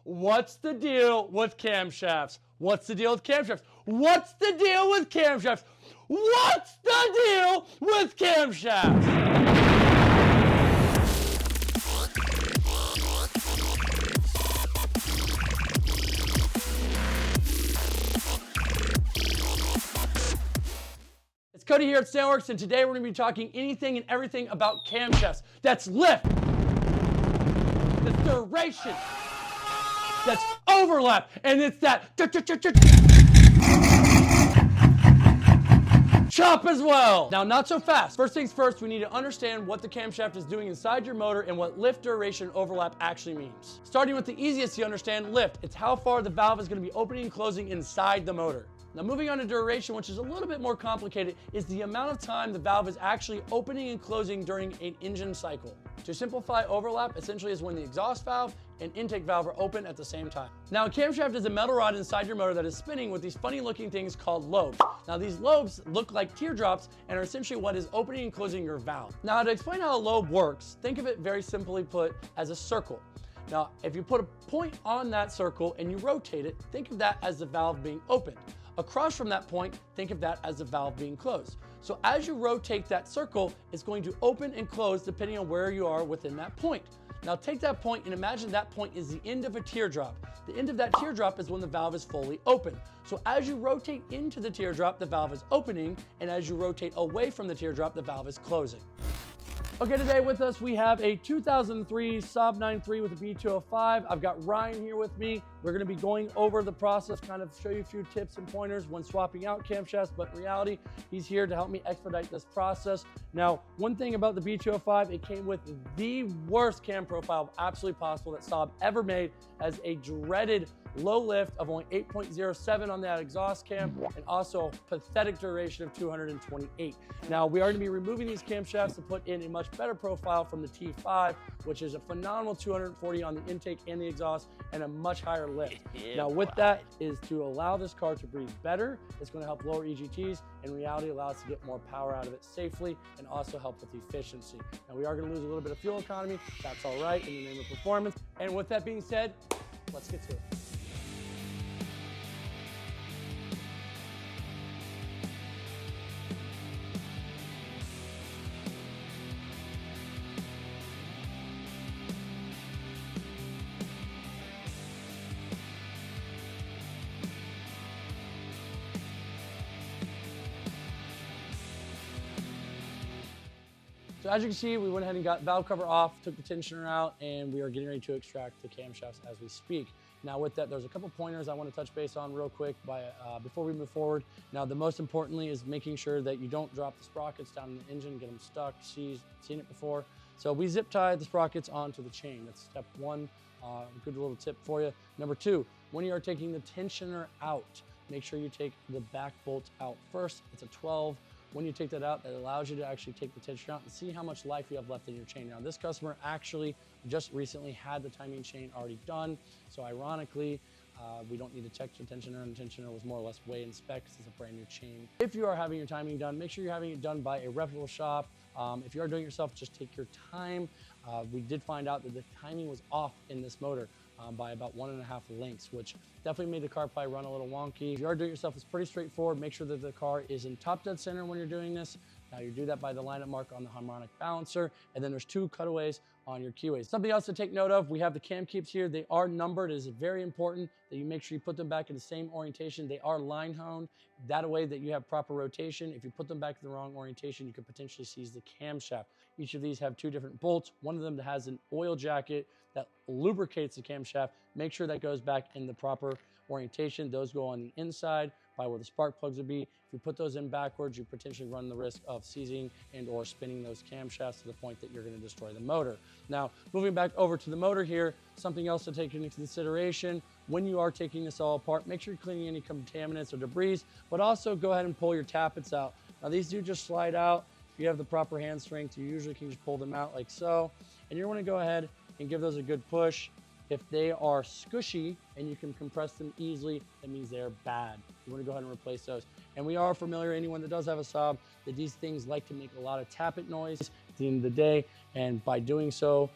What's the deal with camshafts? What's the deal with camshafts? What's the deal with camshafts? What's the deal with camshafts? It's Cody here at Sailworks, and today we're going to be talking anything and everything about camshafts. That's lift, that's duration, that's overlap, and it's that chop as well. Now, not so fast. First things first, we need to understand what the camshaft is doing inside your motor and what lift, duration, overlap actually means. Starting with the easiest to understand, lift. It's how far the valve is going to be opening and closing inside the motor. Now, moving on to duration, which is a little bit more complicated, is the amount of time the valve is actually opening and closing during an engine cycle. To simplify, overlap essentially is when the exhaust valve and intake valve are open at the same time. Now, a camshaft is a metal rod inside your motor that is spinning with these funny looking things called lobes. Now, these lobes look like teardrops and are essentially what is opening and closing your valve. Now, to explain how a lobe works, think of it very simply put as a circle. Now, if you put a point on that circle and you rotate it, think of that as the valve being opened. Across from that point, think of that as the valve being closed. So as you rotate that circle, it's going to open and close depending on where you are within that point. Now take that point and imagine that point is the end of a teardrop. The end of that teardrop is when the valve is fully open. So as you rotate into the teardrop, the valve is opening, and as you rotate away from the teardrop, the valve is closing. Okay, today with us, we have a 2003 Saab 9.3 with a B205. I've got Ryan here with me. We're gonna be going over the process, kind of show you a few tips and pointers when swapping out camshafts, but in reality, he's here to help me expedite this process. Now, one thing about the B205, it came with the worst cam profile absolutely possible that Saab ever made, as a dreaded low lift of only 8.07 on that exhaust cam, and also a pathetic duration of 228. Now, we are gonna be removing these camshafts to put in a much better profile from the T5, which is a phenomenal 240 on the intake and the exhaust, and a much higher lift. Now, with that is to allow this car to breathe better. It's gonna help lower EGTs, in reality allow us to get more power out of it safely, and also help with efficiency. Now, we are gonna lose a little bit of fuel economy. That's all right in the name of performance. And with that being said, let's get to it. So as you can see, we went ahead and got valve cover off, took the tensioner out, and we are getting ready to extract the camshafts as we speak. Now with that, there's a couple pointers I want to touch base on real quick before we move forward. Now, the most importantly is making sure that you don't drop the sprockets down in the engine, get them stuck, seen it before. So we zip tie the sprockets onto the chain. That's step one, good little tip for you. Number two, when you are taking the tensioner out, make sure you take the back bolt out first. It's a 12. When you take that out, that allows you to actually take the tensioner out and see how much life you have left in your chain. Now, this customer actually just recently had the timing chain already done. So ironically, we don't need to check the tensioner, and the tensioner was more or less weigh and spec because it's a brand new chain. If you are having your timing done, make sure you're having it done by a reputable shop. If you are doing it yourself, just take your time. We did find out that the timing was off in this motor by about 1.5 lengths, which definitely made the car probably run a little wonky. If you are doing it yourself, it's pretty straightforward. Make sure that the car is in top dead center when you're doing this. Now, you do that by the lineup mark on the harmonic balancer, and then there's 2 cutaways on your keyways. Something else to take note of, we have the cam keeps here. They are numbered. It is very important that you make sure you put them back in the same orientation. They are line honed, that way that you have proper rotation. If you put them back in the wrong orientation, you could potentially seize the camshaft. Each of these have 2 different bolts. One of them that has an oil jacket that lubricates the camshaft. Make sure that goes back in the proper orientation. Those go on the inside by where the spark plugs would be. If you put those in backwards, you potentially run the risk of seizing and or spinning those camshafts to the point that you're going to destroy the motor. Now, moving back over to the motor here, something else to take into consideration when you are taking this all apart, make sure you're cleaning any contaminants or debris, but also go ahead and pull your tappets out. Now, these do just slide out. If you have the proper hand strength, you usually can just pull them out like so, and you want to go ahead and give those a good push. If they are squishy and you can compress them easily, that means they're bad. You want to go ahead and replace those. And we are familiar, anyone that does have a Saab, that these things like to make a lot of tappet noise at the end of the day. And by doing so,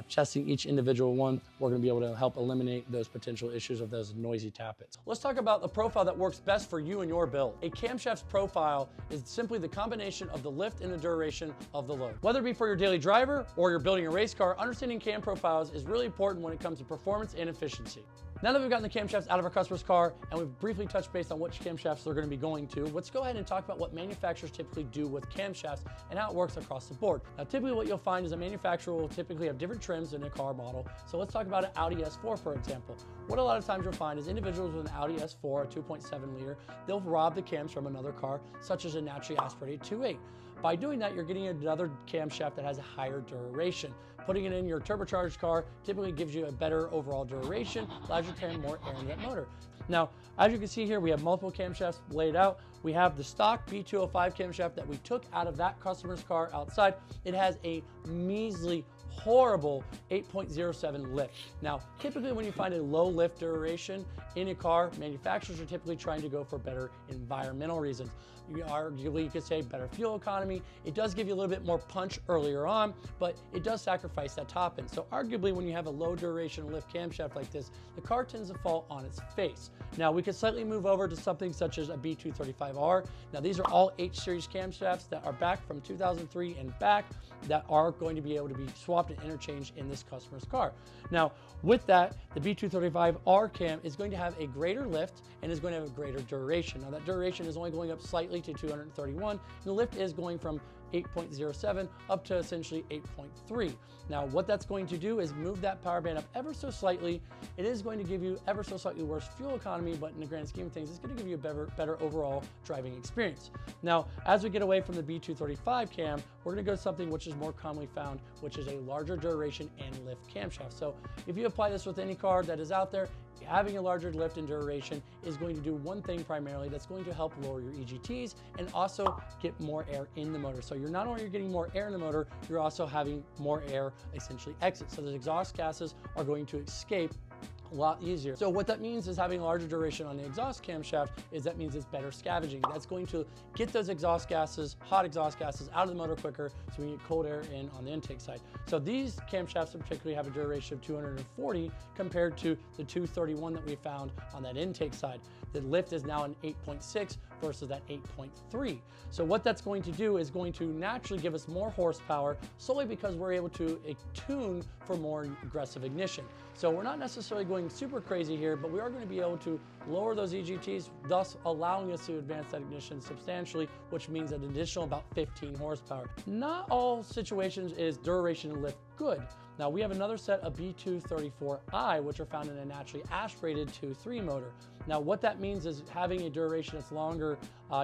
testing each individual one, we're going to be able to help eliminate those potential issues of those noisy tappets. Let's talk about the profile that works best for you and your build. A camshaft's profile is simply the combination of the lift and the duration of the load. Whether it be for your daily driver or you're building a race car, understanding cam profiles is really important when it comes to performance and efficiency. Now that we've gotten the camshafts out of our customer's car and we've briefly touched base on which camshafts they're going to be going to, let's go ahead and talk about what manufacturers typically do with camshafts and how it works across the board. Now, typically what you'll find is a manufacturer will typically have different trims in a car model. So let's talk about an Audi S4, for example. What a lot of times you'll find is individuals with an Audi S4, a 2.7 liter, they'll rob the cams from another car, such as a naturally aspirated 2.8. By doing that, you're getting another camshaft that has a higher duration. Putting it in your turbocharged car typically gives you a better overall duration, allows you to cram more air in that motor. Now, as you can see here, we have multiple camshafts laid out. We have the stock B205 camshaft that we took out of that customer's car outside. It has a measly, horrible 8.07 lift. Now, typically when you find a low lift duration in a car, manufacturers are typically trying to go for better environmental reasons. Arguably, you could say better fuel economy. It does give you a little bit more punch earlier on, but it does sacrifice that top end. So arguably, when you have a low duration lift camshaft like this, the car tends to fall on its face. Now, we could slightly move over to something such as a B235R. Now, these are all H series camshafts that are back from 2003 and back that are going to be able to be swapped and interchanged in this customer's car. Now, with that, the B235R cam is going to have a greater lift and is going to have a greater duration. Now, that duration is only going up slightly to 231, and the lift is going from 8.07 up to essentially 8.3. Now, what that's going to do is move that power band up ever so slightly. It is going to give you ever so slightly worse fuel economy, but in the grand scheme of things, it's going to give you a better overall driving experience. Now, as we get away from the B235 cam, we're going to go to something which is more commonly found, which is a larger duration and lift camshaft. So if you apply this with any car that is out there, having a larger lift and duration is going to do one thing primarily. That's going to help lower your EGTs and also get more air in the motor. So you're not only getting more air in the motor, you're also having more air essentially exit. So the exhaust gases are going to escape a lot easier. So what that means is having a larger duration on the exhaust camshaft is that means it's better scavenging. That's going to get those exhaust gases, hot exhaust gases out of the motor quicker so we can get cold air in on the intake side. So these camshafts particularly have a duration of 240 compared to the 231 that we found on that intake side. The lift is now an 8.6 versus that 8.3. So what that's going to do is going to naturally give us more horsepower solely because we're able to tune for more aggressive ignition. So we're not necessarily going super crazy here, but we are going to be able to lower those EGTs, thus allowing us to advance that ignition substantially, which means an additional about 15 horsepower. Not all situations is duration and lift good. Now we have another set of B234i, which are found in a naturally aspirated 2.3 motor. Now what that means is having a duration that's longer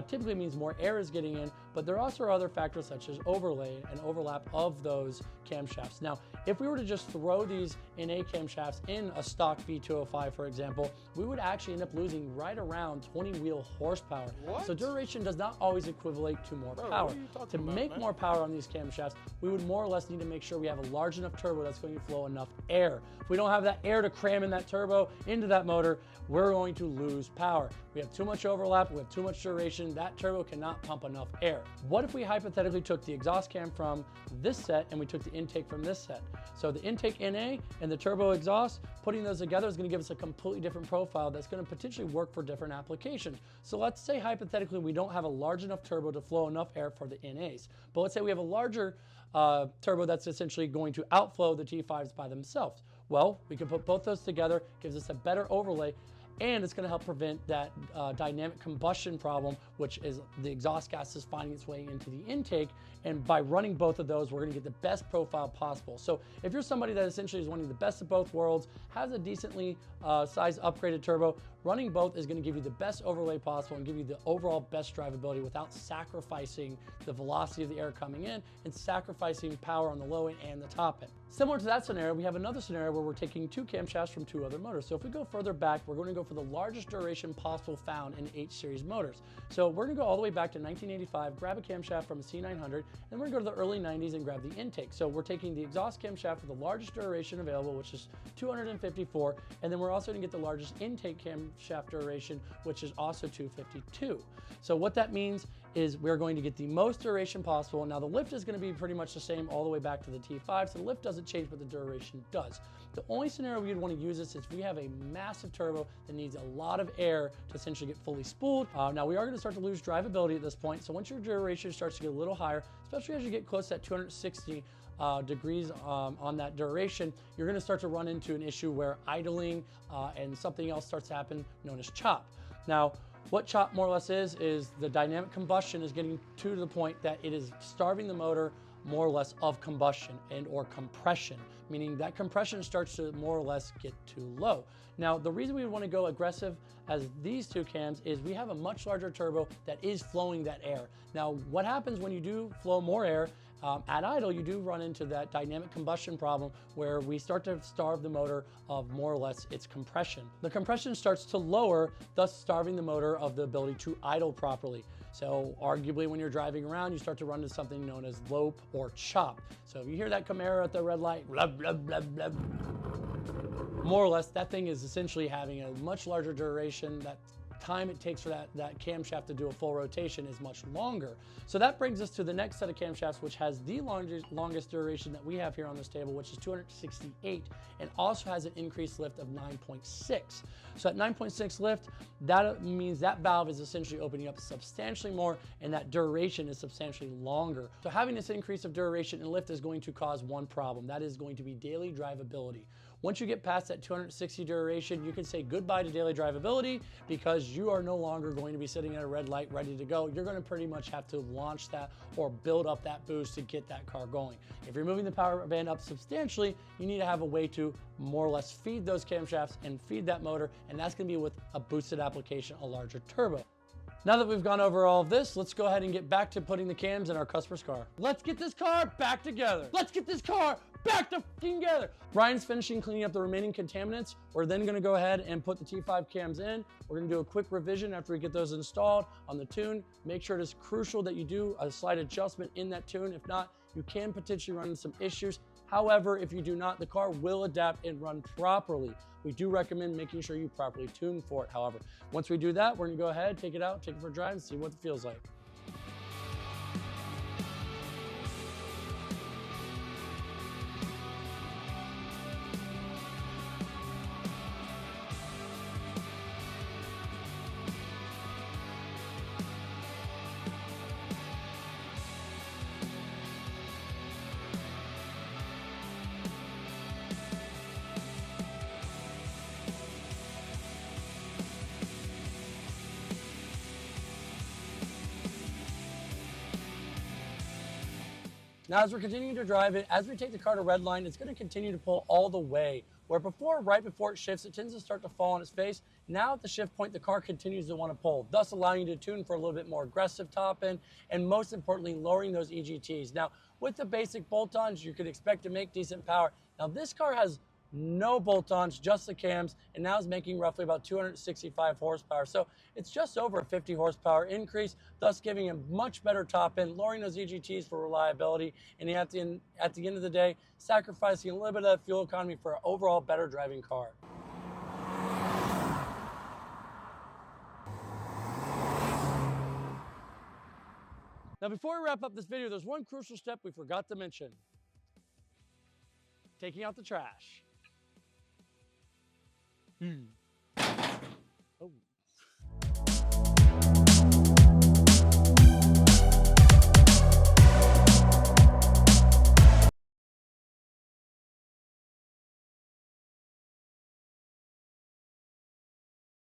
typically means more air is getting in, but there also are other factors such as overlay and overlap of those camshafts. Now, if we were to just throw these NA camshafts in a stock B205, for example, we would actually end up losing right around 20 wheel horsepower. What? So duration does not always equivalent to more power. To make more power on these camshafts, we would more or less need to make sure we have a large enough turbo that's going to flow enough air. If we don't have that air to cram in that turbo into that motor, we're going to lose power. We have too much overlap, we have too much duration, that turbo cannot pump enough air. What if we hypothetically took the exhaust cam from this set and we took the intake from this set? So the intake NA and the turbo exhaust, putting those together is going to give us a completely different profile that's going to potentially work for different applications. So let's say hypothetically we don't have a large enough turbo to flow enough air for the NAs, but let's say we have a larger turbo that's essentially going to outflow the T5s by themselves. Well, we can put both those together, gives us a better overlay, and it's going to help prevent that dynamic combustion problem, which is the exhaust gases finding its way into the intake. And by running both of those, we're going to get the best profile possible. So if you're somebody that essentially is wanting the best of both worlds, has a decently sized upgraded turbo, running both is going to give you the best overlay possible and give you the overall best drivability without sacrificing the velocity of the air coming in and sacrificing power on the low end and the top end. Similar to that scenario, we have another scenario where we're taking two camshafts from two other motors. So if we go further back, we're going to go for the largest duration possible found in H series motors. So we're going to go all the way back to 1985, grab a camshaft from a C900, and we're going to go to the early 90s and grab the intake. So we're taking the exhaust camshaft with the largest duration available, which is 254, and then we're also going to get the largest intake camshaft duration, which is also 252. So what that means is we're going to get the most duration possible. Now the lift is going to be pretty much the same all the way back to the T5, so the lift doesn't change, but the duration does. The only scenario we'd want to use this is if we have a massive turbo that needs a lot of air to essentially get fully spooled. Now we are going to start to lose drivability at this point, so once your duration starts to get a little higher, especially as you get close to that 260 degrees on that duration, you're going to start to run into an issue where idling and something else starts to happen known as chop. Now, what chop more or less is the dynamic combustion is getting to the point that it is starving the motor more or less of combustion and or compression, meaning that compression starts to more or less get too low. Now, the reason we want to go aggressive as these two cams is we have a much larger turbo that is flowing that air. Now, what happens when you do flow more air, at idle, you do run into that dynamic combustion problem where we start to starve the motor of more or less its compression. The compression starts to lower, thus starving the motor of the ability to idle properly. So arguably when you're driving around, you start to run into something known as lope or chop. So if you hear that Camaro at the red light, blah, blah, blah, blah, more or less, that thing is essentially having a much larger duration. That time it takes for that camshaft to do a full rotation is much longer. So that brings us to the next set of camshafts, which has the longest duration that we have here on this table, which is 268, and also has an increased lift of 9.6. So at 9.6 lift, that means that valve is essentially opening up substantially more, and that duration is substantially longer. So having this increase of duration and lift is going to cause one problem. That is going to be daily drivability. Once you get past that 260 duration, you can say goodbye to daily drivability because you are no longer going to be sitting at a red light ready to go. You're going to pretty much have to launch that or build up that boost to get that car going. If you're moving the power band up substantially, you need to have a way to more or less feed those camshafts and feed that motor, and that's going to be with a boosted application, a larger turbo. Now that we've gone over all of this, let's go ahead and get back to putting the cams in our customer's car. Let's get this car back together. Let's get this car back together. Brian's finishing cleaning up the remaining contaminants. We're then gonna go ahead and put the T5 cams in. We're gonna do a quick revision after we get those installed on the tune. Make sure it is crucial that you do a slight adjustment in that tune. If not, you can potentially run into some issues. However, if you do not, the car will adapt and run properly. We do recommend making sure you properly tune for it, however. Once we do that, we're gonna go ahead, take it out, take it for a drive, and see what it feels like. Now, as we're continuing to drive it, as we take the car to red line, it's going to continue to pull all the way. Where before, right before it shifts, it tends to start to fall on its face. Now at the shift point, the car continues to want to pull, thus allowing you to tune for a little bit more aggressive top end, and most importantly, lowering those EGTs. Now, with the basic bolt-ons, you could expect to make decent power. Now, this car has no bolt-ons, just the cams, and now is making roughly about 265 horsepower. So it's just over a 50 horsepower increase, thus giving a much better top end, lowering those EGTs for reliability, and at the end of the day, sacrificing a little bit of that fuel economy for an overall better driving car. Now, before we wrap up this video, there's one crucial step we forgot to mention. Taking out the trash.